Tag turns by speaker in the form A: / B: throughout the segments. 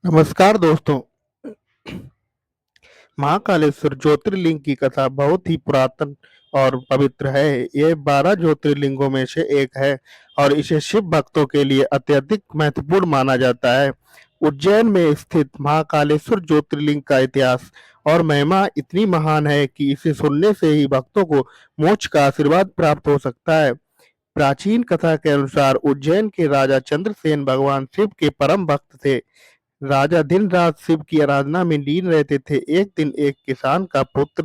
A: नमस्कार दोस्तों। महाकालेश्वर ज्योतिर्लिंग की कथा बहुत ही पुरातन और पवित्र है। ये 12 ज्योतिर्लिंगों में से एक है और इसे शिव भक्तों के लिए अत्यधिक महत्वपूर्ण माना जाता है। उज्जैन में स्थित महाकालेश्वर ज्योतिर्लिंग का इतिहास और महिमा इतनी महान है कि इसे सुनने से ही भक्तों को मोक्ष का आशीर्वाद प्राप्त हो सकता है। प्राचीन कथा के अनुसार उज्जैन के राजा चंद्रसेन भगवान शिव के परम भक्त थे। राजा दिन रात शिव की आराधना में लीन रहते थे। एक दिन एक किसान का पुत्र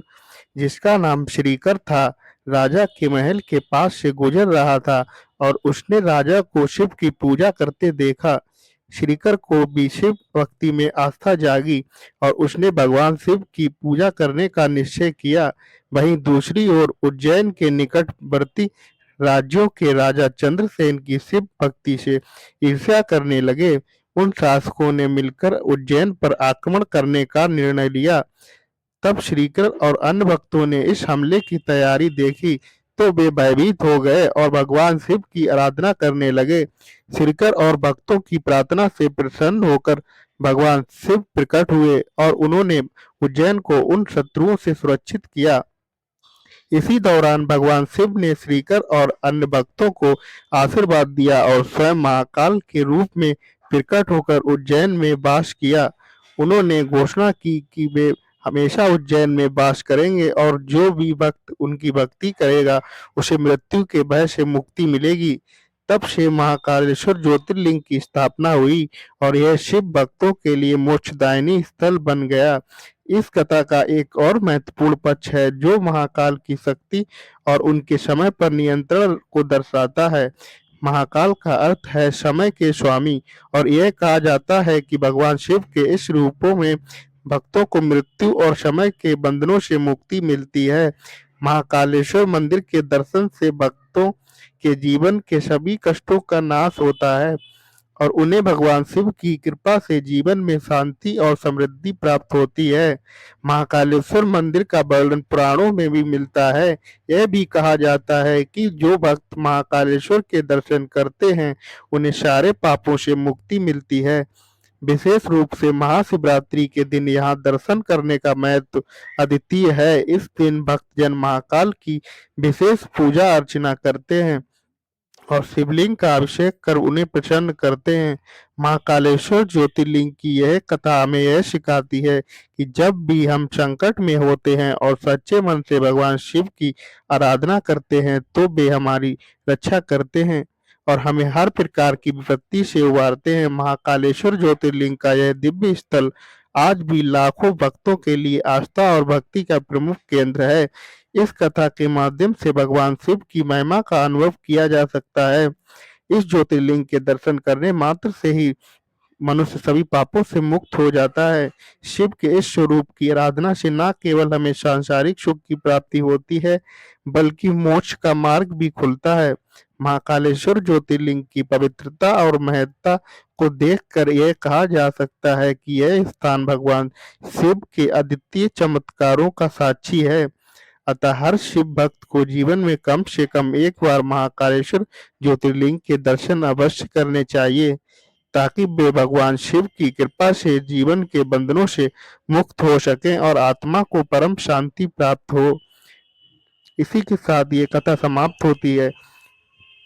A: जिसका नाम श्रीकर था, राजा के महल के पास से गुजर रहा था और उसने राजा को शिव की पूजा करते देखा। श्रीकर को भी शिव भक्ति में आस्था जागी और उसने भगवान शिव की पूजा करने का निश्चय किया। वहीं दूसरी ओर उज्जैन के निकटवर्ती राज्यों के राजा चंद्रसेन की शिव भक्ति से ईर्ष्या करने लगे। उन शासकों ने मिलकर उज्जैन पर आक्रमण करने का निर्णय लिया। तब श्रीकर और अन्य भक्तों ने इस हमले की तैयारी देखी तो वे भयभीत हो गए और भगवान शिव की आराधना करने लगे। श्रीकर और भक्तों की प्रार्थना से प्रसन्न होकर भगवान शिव प्रकट हुए और उन्होंने उज्जैन को उन शत्रुओं से सुरक्षित किया। इसी दौरान भगवान शिव ने श्रीकर और अन्य भक्तों को आशीर्वाद दिया और स्वयं महाकाल के रूप में प्रकट होकर उज्जैन में वास किया। उन्होंने घोषणा की कि वे हमेशा उज्जैन में वास करेंगे और जो भी भक्त उनकी भक्ति करेगा उसे मृत्यु के भय से मुक्ति मिलेगी। तब से महाकालेश्वर ज्योतिर्लिंग की स्थापना हुई और यह शिव भक्तों के लिए मोक्षदायिनी स्थल बन गया। इस कथा का एक और महत्वपूर्ण पक्ष है जो महाकाल की शक्ति और उनके समय पर नियंत्रण को दर्शाता है। महाकाल का अर्थ है समय के स्वामी और यह कहा जाता है कि भगवान शिव के इस रूपों में भक्तों को मृत्यु और समय के बंधनों से मुक्ति मिलती है। महाकालेश्वर मंदिर के दर्शन से भक्तों के जीवन के सभी कष्टों का नाश होता है और उन्हें भगवान शिव की कृपा से जीवन में शांति और समृद्धि प्राप्त होती है। महाकालेश्वर मंदिर का वर्णन पुराणों में भी मिलता है। यह भी कहा जाता है कि जो भक्त महाकालेश्वर के दर्शन करते हैं उन्हें सारे पापों से मुक्ति मिलती है। विशेष रूप से महाशिवरात्रि के दिन यहाँ दर्शन करने का महत्व अद्वितीय है। इस दिन भक्तजन महाकाल की विशेष पूजा अर्चना करते हैं और शिवलिंग का अभिषेक कर उन्हें प्रसन्न करते हैं। महाकालेश्वर ज्योतिर्लिंग की यह कथा हमें यह सिखाती है कि जब भी हम संकट में होते हैं और सच्चे मन से भगवान शिव की आराधना करते हैं तो वे हमारी रक्षा करते हैं और हमें हर प्रकार की विपत्ति से उबारते हैं। महाकालेश्वर ज्योतिर्लिंग का यह दिव्य स्थल आज भी लाखों भक्तों के लिए आस्था और भक्ति का प्रमुख केंद्र है। इस कथा के माध्यम से भगवान शिव की महिमा का अनुभव किया जा सकता है। इस ज्योतिर्लिंग के दर्शन करने मात्र से ही मनुष्य सभी पापों से मुक्त हो जाता है। शिव के इस स्वरूप की आराधना से न केवल हमें सांसारिक सुख की प्राप्ति होती है बल्कि मोक्ष का मार्ग भी खुलता है। महाकालेश्वर ज्योतिर्लिंग की पवित्रता और महत्ता को देखकर यह कहा जा सकता है कि यह स्थान भगवान शिव के अद्वितीय चमत्कारों का साक्षी है। अतः हर शिव भक्त को जीवन में कम से कम एक बार महाकालेश्वर ज्योतिर्लिंग के दर्शन अवश्य करने चाहिए ताकि वे भगवान शिव की कृपा से जीवन के बंधनों से मुक्त हो सकें और आत्मा को परम शांति प्राप्त हो। इसी के साथ ये कथा समाप्त होती है।